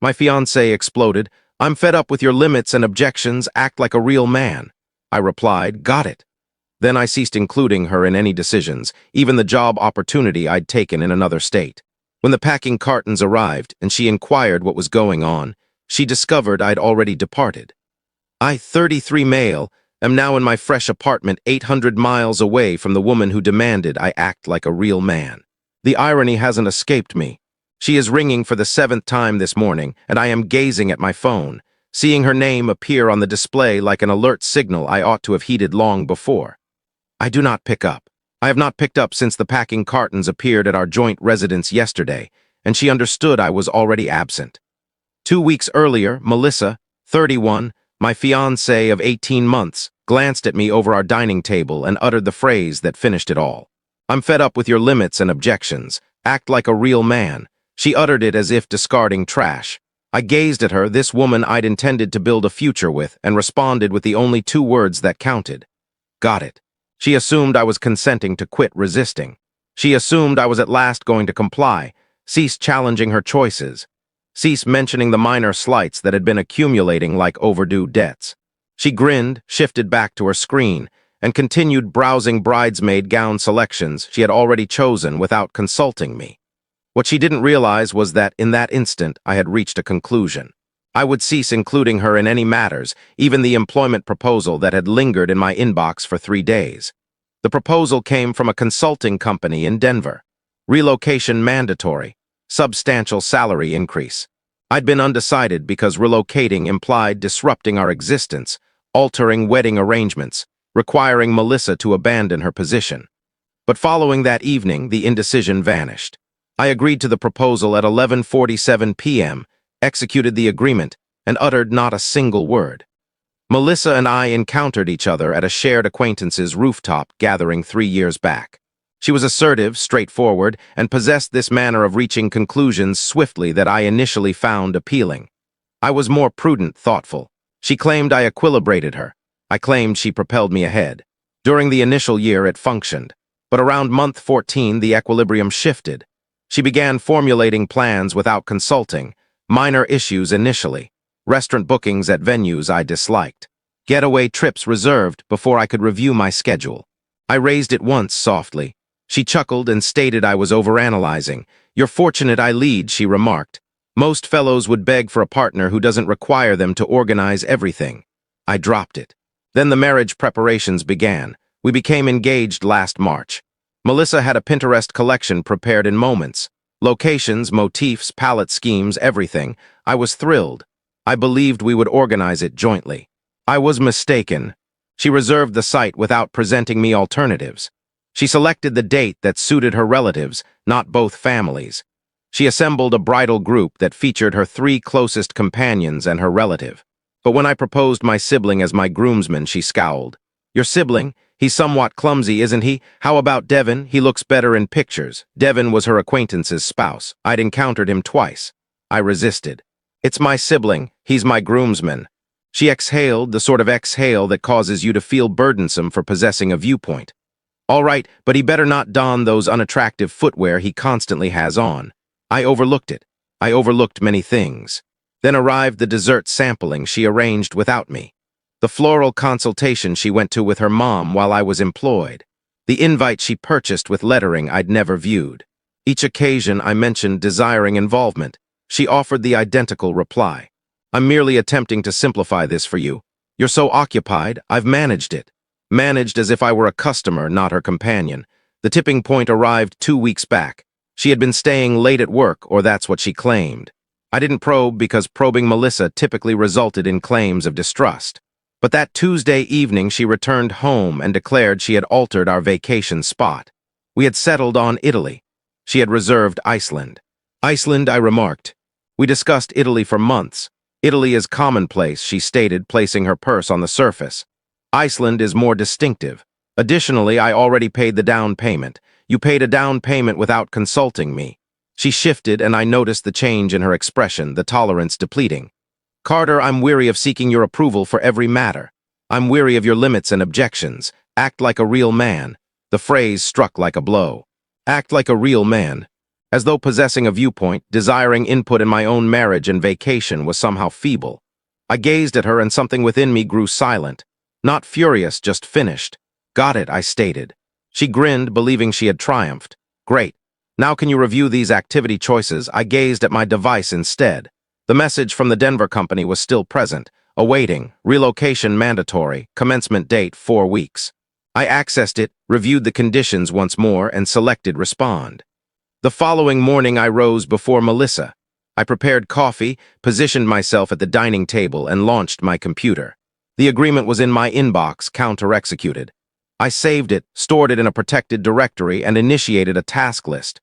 My fiancé exploded. "I'm fed up with your limits and objections. Act like a real man." I replied, "Got it." Then I ceased including her in any decisions, even the job opportunity I'd taken in another state. When the packing cartons arrived and she inquired what was going on, she discovered I'd already departed. I, 33 male, am now in my fresh apartment 800 miles away from the woman who demanded I act like a real man. The irony hasn't escaped me. She is ringing for the 7th time this morning, and I am gazing at my phone, seeing her name appear on the display like an alert signal I ought to have heeded long before. I do not pick up. I have not picked up since the packing cartons appeared at our joint residence yesterday, and she understood I was already absent. 2 weeks earlier, Melissa, 31, my fiancée of 18 months, glanced at me over our dining table and uttered the phrase that finished it all. "I'm fed up with your limits and objections. Act like a real man." She uttered it as if discarding trash. I gazed at her, this woman I'd intended to build a future with, and responded with the only 2 words that counted. "Got it." She assumed I was consenting to quit resisting. She assumed I was at last going to comply, cease challenging her choices, cease mentioning the minor slights that had been accumulating like overdue debts. She grinned, shifted back to her screen, and continued browsing bridesmaid gown selections she had already chosen without consulting me. What she didn't realize was that in that instant I had reached a conclusion. I would cease including her in any matters, even the employment proposal that had lingered in my inbox for 3 days. The proposal came from a consulting company in Denver. Relocation mandatory. Substantial salary increase. I'd been undecided because relocating implied disrupting our existence, altering wedding arrangements, requiring Melissa to abandon her position. But following that evening, the indecision vanished. I agreed to the proposal at 11:47 p.m., executed the agreement, and uttered not a single word. Melissa and I encountered each other at a shared acquaintance's rooftop gathering 3 years back. She was assertive, straightforward, and possessed this manner of reaching conclusions swiftly that I initially found appealing. I was more prudent, thoughtful. She claimed I equilibrated her. I claimed she propelled me ahead. During the initial year, it functioned. But around month 14, the equilibrium shifted. She began formulating plans without consulting, minor issues initially, restaurant bookings at venues I disliked, getaway trips reserved before I could review my schedule. I raised it once softly. She chuckled and stated I was overanalyzing. "You're fortunate I lead," she remarked. "Most fellows would beg for a partner who doesn't require them to organize everything." I dropped it. Then the marriage preparations began. We became engaged last March. Melissa had a Pinterest collection prepared in moments. Locations, motifs, palette schemes, everything. I was thrilled. I believed we would organize it jointly. I was mistaken. She reserved the site without presenting me alternatives. She selected the date that suited her relatives, not both families. She assembled a bridal group that featured her 3 closest companions and her relative. But when I proposed my sibling as my groomsman, she scowled. "Your sibling? He's somewhat clumsy, isn't he? How about Devin? He looks better in pictures." Devin was her acquaintance's spouse. I'd encountered him twice. I resisted. "It's my sibling. He's my groomsman." She exhaled, the sort of exhale that causes you to feel burdensome for possessing a viewpoint. "All right, but he better not don those unattractive footwear he constantly has on." I overlooked it. I overlooked many things. Then arrived the dessert sampling she arranged without me. The floral consultation she went to with her mom while I was employed. The invite she purchased with lettering I'd never viewed. Each occasion I mentioned desiring involvement. She offered the identical reply. "I'm merely attempting to simplify this for you. You're so occupied, I've managed it." Managed as if I were a customer, not her companion. The tipping point arrived 2 weeks back. She had been staying late at work, or that's what she claimed. I didn't probe because probing Melissa typically resulted in claims of distrust. But that Tuesday evening she returned home and declared she had altered our vacation spot. We had settled on Italy. She had reserved Iceland. "Iceland," I remarked. "We discussed Italy for months. Italy is commonplace," she stated, placing her purse on the surface. "Iceland is more distinctive. Additionally, I already paid the down payment. You paid a down payment without consulting me." She shifted, and I noticed the change in her expression, the tolerance depleting. "Carter, I'm weary of seeking your approval for every matter. I'm weary of your limits and objections. Act like a real man." The phrase struck like a blow. Act like a real man. as though possessing a viewpoint, desiring input in my own marriage and vacation was somehow feeble. I gazed at her and something within me grew silent. Not furious, just finished. Got it, I stated. She grinned, believing she had triumphed. Great. Now can you review these activity choices? I gazed at my device instead. The message from the Denver company was still present. Awaiting. Relocation mandatory. Commencement date 4 weeks. I accessed it, reviewed the conditions once more, and selected respond. The following morning I rose before Melissa. I prepared coffee, positioned myself at the dining table, and launched my computer. The agreement was in my inbox, counter-executed. I saved it, stored it in a protected directory, and initiated a task list.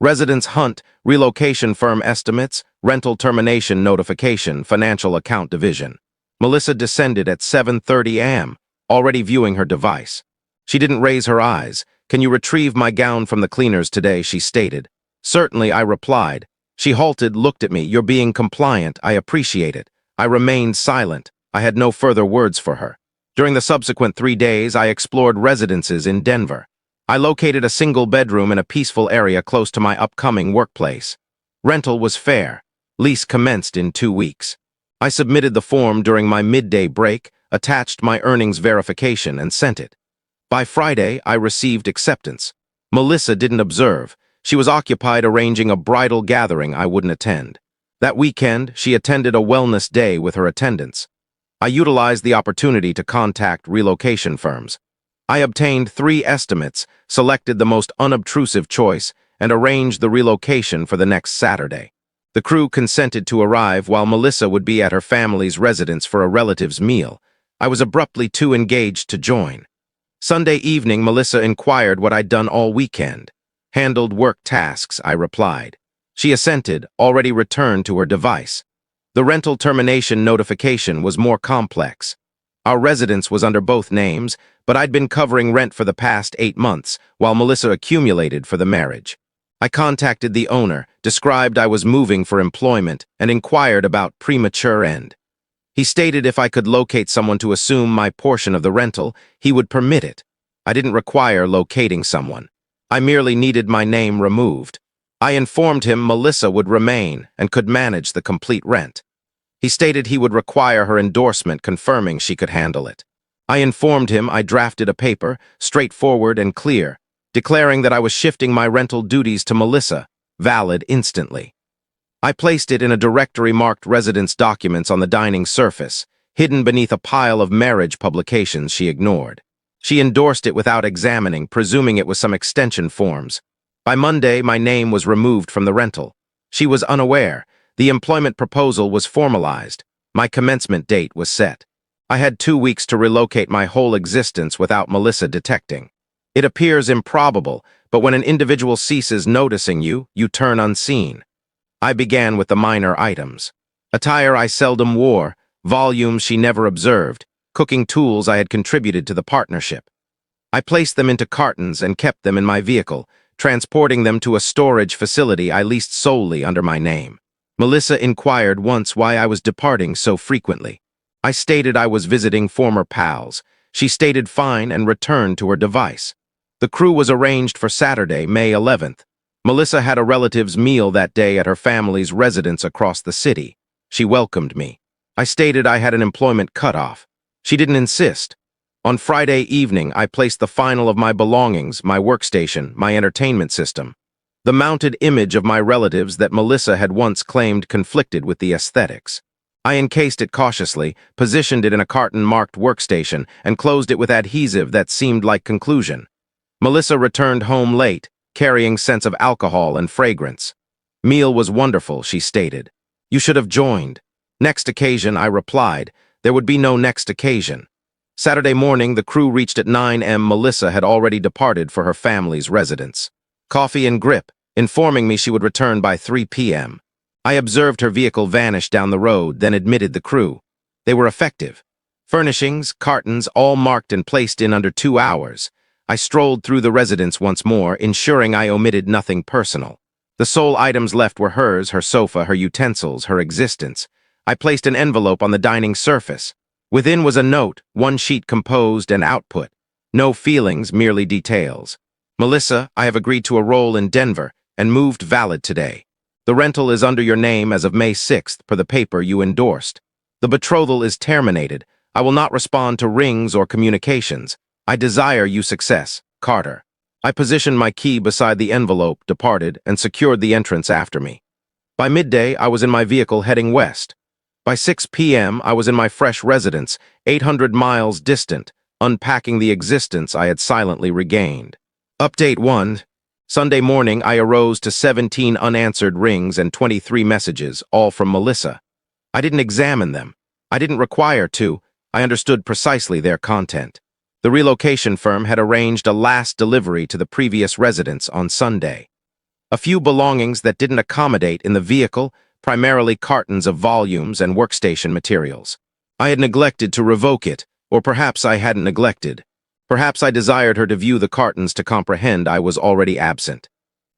Residence hunt, relocation firm estimates, rental termination notification, financial account division. Melissa descended at 7:30 a.m., already viewing her device. She didn't raise her eyes. Can you retrieve my gown from the cleaners today, she stated. Certainly, I replied. She halted, looked at me. You're being compliant. I appreciate it. I remained silent. I had no further words for her. During the subsequent 3 days, I explored residences in Denver. I located a single bedroom in a peaceful area close to my upcoming workplace. Rental was fair. Lease commenced in 2 weeks. I submitted the form during my midday break, attached my earnings verification, and sent it. By Friday, I received acceptance. Melissa didn't observe. She was occupied arranging a bridal gathering I wouldn't attend. That weekend, she attended a wellness day with her attendants. I utilized the opportunity to contact relocation firms. I obtained 3 estimates, selected the most unobtrusive choice, and arranged the relocation for the next Saturday. The crew consented to arrive while Melissa would be at her family's residence for a relative's meal. I was abruptly too engaged to join. Sunday evening, Melissa inquired what I'd done all weekend. Handled work tasks, I replied. She assented, already returned to her device. The rental termination notification was more complex. Our residence was under both names, but I'd been covering rent for the past 8 months, while Melissa accumulated for the marriage. I contacted the owner, described I was moving for employment, and inquired about premature end. He stated if I could locate someone to assume my portion of the rental, he would permit it. I didn't require locating someone. I merely needed my name removed. I informed him Melissa would remain and could manage the complete rent. He stated he would require her endorsement confirming she could handle it. I informed him I drafted a paper, straightforward and clear, declaring that I was shifting my rental duties to Melissa, valid instantly. I placed it in a directory marked residence documents on the dining surface, hidden beneath a pile of marriage publications she ignored. She endorsed it without examining, presuming it was some extension forms. By Monday, my name was removed from the rental. She was unaware. The employment proposal was formalized. My commencement date was set. I had 2 weeks to relocate my whole existence without Melissa detecting. It appears improbable, but when an individual ceases noticing you, you turn unseen. I began with the minor items. Attire I seldom wore, volumes she never observed, cooking tools I had contributed to the partnership. I placed them into cartons and kept them in my vehicle, transporting them to a storage facility I leased solely under my name. Melissa inquired once why I was departing so frequently. I stated I was visiting former pals. She stated fine and returned to her device. The crew was arranged for Saturday, May 11th. Melissa had a relative's meal that day at her family's residence across the city. She welcomed me. I stated I had an employment cutoff. She didn't insist. On Friday evening, I placed the final of my belongings, my workstation, my entertainment system. The mounted image of my relatives that Melissa had once claimed conflicted with the aesthetics. I encased it cautiously, positioned it in a carton-marked workstation, and closed it with adhesive that seemed like conclusion. Melissa returned home late, carrying scents of alcohol and fragrance. Meal was wonderful, she stated. You should have joined. Next occasion, I replied. There would be no next occasion. Saturday morning, the crew reached at 9 a.m. Melissa had already departed for her family's residence. Coffee and grip, informing me she would return by 3 p.m. I observed her vehicle vanish down the road, then admitted the crew. They were effective. Furnishings, cartons, all marked and placed in under 2 hours. I strolled through the residence once more, ensuring I omitted nothing personal. The sole items left were hers, her sofa, her utensils, her existence. I placed an envelope on the dining surface. Within was a note, 1 sheet composed and output. No feelings, merely details. Melissa, I have agreed to a role in Denver. and moved valid today. The rental is under your name as of May 6th per the paper you endorsed. The betrothal is terminated. I will not respond to rings or communications. I desire you success. Carter. I positioned my key beside the envelope, departed, and secured the entrance after me. By midday, I was in my vehicle heading west. By 6 p.m., I was in my fresh residence, 800 miles distant, unpacking the existence I had silently regained. Update 1. Sunday morning, I arose to 17 unanswered rings and 23 messages, all from Melissa. I didn't examine them. I didn't require to. I understood precisely their content. The relocation firm had arranged a last delivery to the previous residence on Sunday. A few belongings that didn't accommodate in the vehicle, primarily cartons of volumes and workstation materials. I had neglected to revoke it, or perhaps I hadn't neglected. Perhaps I desired her to view the cartons to comprehend I was already absent.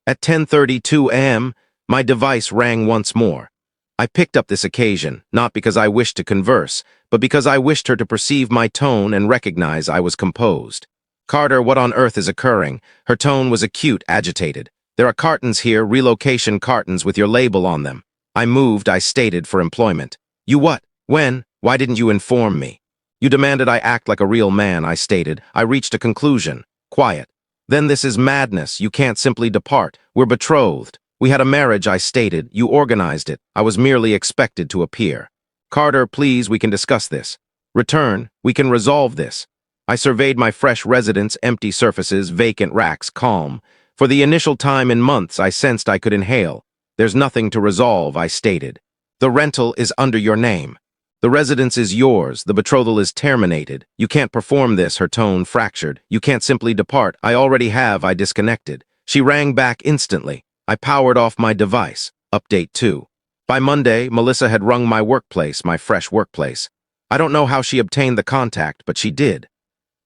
At 10:32 a.m., my device rang once more. I picked up this occasion, not because I wished to converse, but because I wished her to perceive my tone and recognize I was composed. "Carter, what on earth is occurring?" Her tone was acute, agitated. "There are cartons here, relocation cartons with your label on them." I moved, I stated, for employment. "You what? When? Why didn't you inform me?" "You demanded I act like a real man," I stated. "I reached a conclusion." "Quiet." "Then this is madness. You can't simply depart. We're betrothed. We had a marriage," I stated. "You organized it. I was merely expected to appear." "Carter, please, we can discuss this." "Return. We can resolve this." I surveyed my fresh residence, empty surfaces, vacant racks, calm. For the initial time in months, I sensed I could inhale. "There's nothing to resolve," I stated. "The rental is under your name. The residence is yours. The betrothal is terminated. You can't perform this," her tone fractured. "You can't simply depart. I already have," I disconnected. She rang back instantly. I powered off my device. Update 2. By Monday, Melissa had rung my workplace, my fresh workplace. I don't know how she obtained the contact, but she did.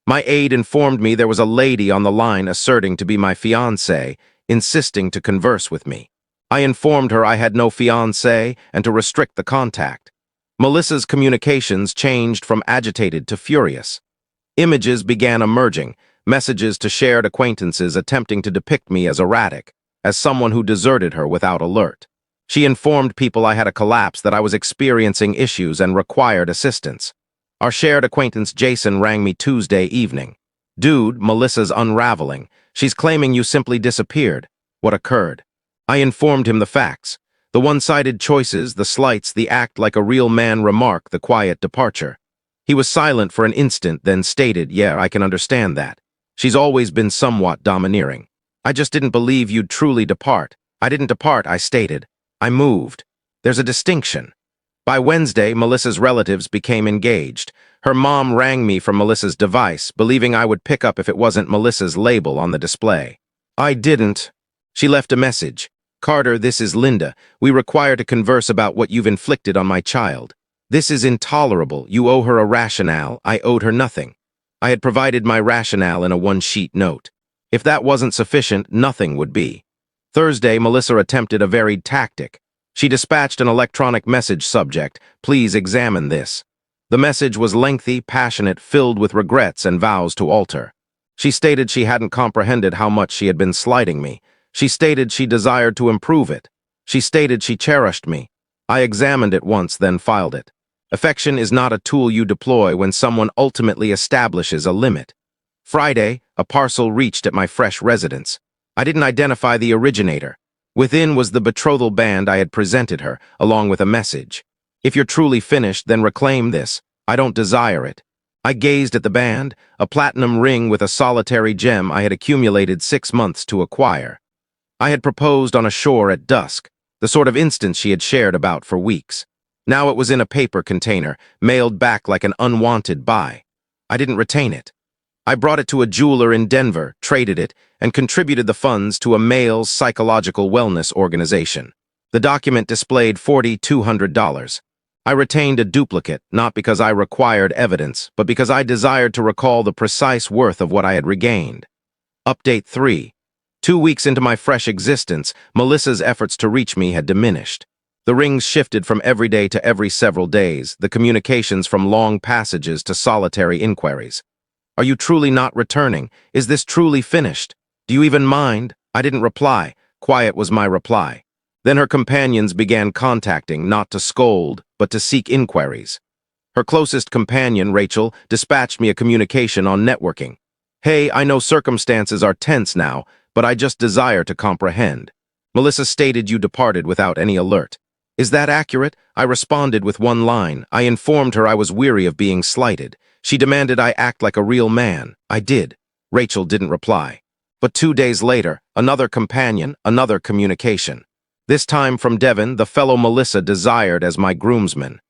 My aide informed me there was a lady on the line asserting to be my fiancé, insisting to converse with me. I informed her I had no fiancé and to restrict the contact. Melissa's communications changed from agitated to furious. Images began emerging, messages to shared acquaintances attempting to depict me as erratic, as someone who deserted her without alert. She informed people I had a collapse, that I was experiencing issues and required assistance. Our shared acquaintance Jason rang me Tuesday evening. "Dude, Melissa's unraveling. She's claiming you simply disappeared. What occurred?" I informed him the facts. The one-sided choices, the slights, the act like a real man remark, the quiet departure. He was silent for an instant, then stated, "Yeah, I can understand that. She's always been somewhat domineering. I just didn't believe you'd truly depart." "I didn't depart," I stated. "I moved. There's a distinction." By Wednesday, Melissa's relatives became engaged. Her mom rang me from Melissa's device, believing I would pick up if it wasn't Melissa's label on the display. I didn't. She left a message. "Carter, this is Linda. We require to converse about what you've inflicted on my child. This is intolerable. You owe her a rationale. I owed her nothing." I had provided my rationale in a one-sheet note. If that wasn't sufficient, nothing would be. Thursday, Melissa attempted a varied tactic. She dispatched an electronic message subject, "Please examine this." The message was lengthy, passionate, filled with regrets and vows to alter. She stated she hadn't comprehended how much she had been slighting me. She stated she desired to improve it. She stated she cherished me. I examined it once, then filed it. Affection is not a tool you deploy when someone ultimately establishes a limit. Friday, a parcel reached at my fresh residence. I didn't identify the originator. Within was the betrothal band I had presented her, along with a message. "If you're truly finished, then reclaim this. I don't desire it." I gazed at the band, a platinum ring with a solitary gem I had accumulated 6 months to acquire. I had proposed on a shore at dusk, the sort of instance she had shared about for weeks. Now it was in a paper container, mailed back like an unwanted buy. I didn't retain it. I brought it to a jeweler in Denver, traded it, and contributed the funds to a male's psychological wellness organization. The document displayed $4,200. I retained a duplicate, not because I required evidence, but because I desired to recall the precise worth of what I had regained. Update 3. 2 weeks into my fresh existence, Melissa's efforts to reach me had diminished. The rings shifted from every day to every several days, the communications from long passages to solitary inquiries. "Are you truly not returning? Is this truly finished? Do you even mind?" I didn't reply. Quiet was my reply. Then her companions began contacting, not to scold, but to seek inquiries. Her closest companion, Rachel, dispatched me a communication on networking. Hey, I know circumstances are tense now, but I just desire to comprehend. Melissa stated you departed without any alert. Is that accurate? I responded with one line. I informed her I was weary of being slighted. She demanded I act like a real man. I did. Rachel didn't reply. But 2 days later, another companion, another communication. This time from Devon, the fellow Melissa desired as my groomsman.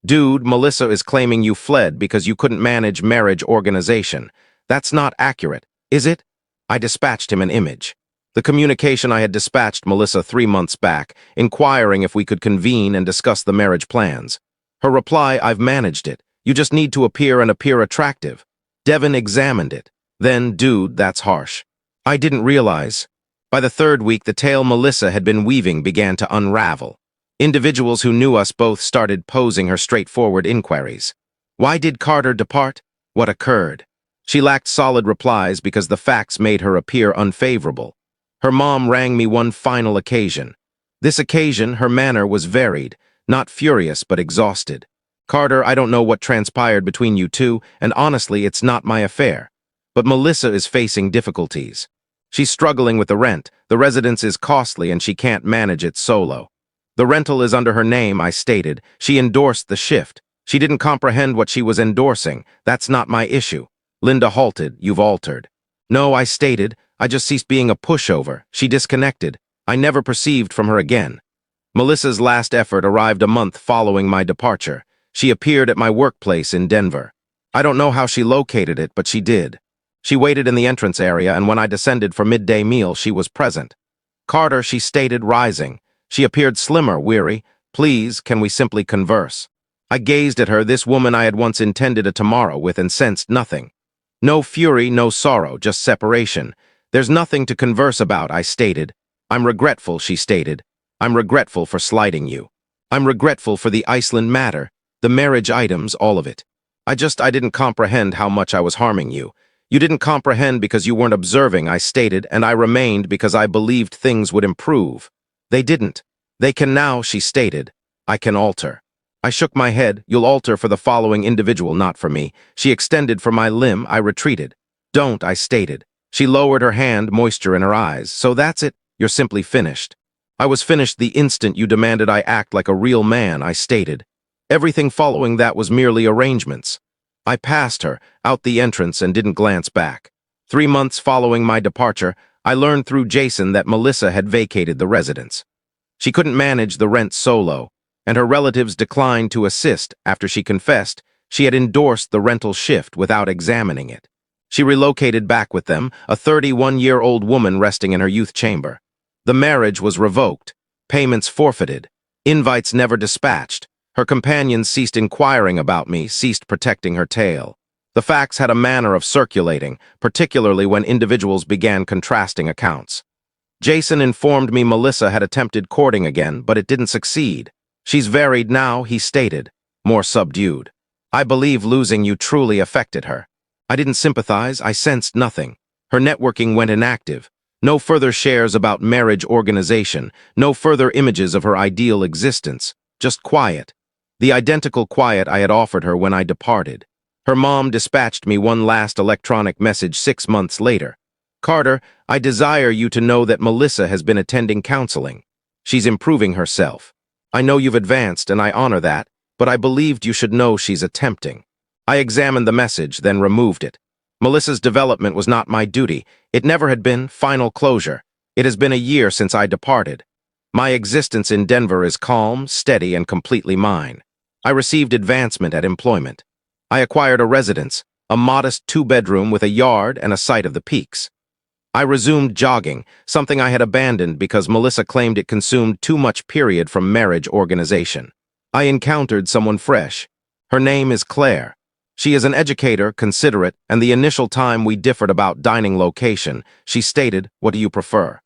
Dude, Melissa is claiming you fled because you couldn't manage marriage organization. That's not accurate, is it? I dispatched him an image. The communication I had dispatched Melissa 3 months back, inquiring if we could convene and discuss the marriage plans. Her reply, I've managed it. You just need to appear and appear attractive. Devon examined it. Then, dude, that's harsh. I didn't realize. By the 3rd week, the tale Melissa had been weaving began to unravel. Individuals who knew us both started posing her straightforward inquiries. Why did Carter depart? What occurred? She lacked solid replies because the facts made her appear unfavorable. Her mom rang me one final occasion. This occasion, her manner was varied, not furious but exhausted. Carter, I don't know what transpired between you two, and honestly, it's not my affair. But Melissa is facing difficulties. She's struggling with the rent, the residence is costly and she can't manage it solo. The rental is under her name, I stated. She endorsed the shift. She didn't comprehend what she was endorsing. That's not my issue. Linda halted. You've altered. No, I stated. I just ceased being a pushover. She disconnected. I never perceived from her again. Melissa's last effort arrived a month following my departure. She appeared at my workplace in Denver. I don't know how she located it, but she did. She waited in the entrance area, and when I descended for midday meal, she was present. Carter, she stated, rising. She appeared slimmer, weary. Please, can we simply converse? I gazed at her, this woman I had once intended a tomorrow with, and sensed nothing. No fury, no sorrow, just separation. There's nothing to converse about, I stated. I'm regretful, she stated. I'm regretful for slighting you. I'm regretful for the Iceland matter, the marriage items, all of it. I didn't comprehend how much I was harming you. You didn't comprehend because you weren't observing, I stated, and I remained because I believed things would improve. They didn't. They can now, she stated. I can alter. I shook my head. You'll alter for the following individual, not for me. She extended for my limb. I retreated. Don't, I stated. She lowered her hand, moisture in her eyes. So that's it. You're simply finished. I was finished the instant you demanded I act like a real man, I stated. Everything following that was merely arrangements. I passed her, out the entrance, and didn't glance back. 3 months following my departure, I learned through Jason that Melissa had vacated the residence. She couldn't manage the rent solo, and her relatives declined to assist after she confessed she had endorsed the rental shift without examining it. She relocated back with them, a 31-year-old woman resting in her youth chamber. The marriage was revoked, payments forfeited, invites never dispatched. Her companions ceased inquiring about me, ceased protecting her tale. The facts had a manner of circulating, particularly when individuals began contrasting accounts. Jason informed me Melissa had attempted courting again, but it didn't succeed. She's varied now, he stated, more subdued. I believe losing you truly affected her. I didn't sympathize, I sensed nothing. Her networking went inactive. No further shares about marriage organization, no further images of her ideal existence, just quiet. The identical quiet I had offered her when I departed. Her mom dispatched me one last electronic message 6 months later. Carter, I desire you to know that Melissa has been attending counseling. She's improving herself. I know you've advanced, and I honor that, but I believed you should know she's attempting. I examined the message, then removed it. Melissa's development was not my duty. It never had been. Final closure. It has been a year since I departed. My existence in Denver is calm, steady, and completely mine. I received advancement at employment. I acquired a residence, a modest 2-bedroom with a yard and a sight of the peaks. I resumed jogging, something I had abandoned because Melissa claimed it consumed too much period from marriage organization. I encountered someone fresh. Her name is Claire. She is an educator, considerate, and the initial time we differed about dining location, she stated, "What do you prefer?"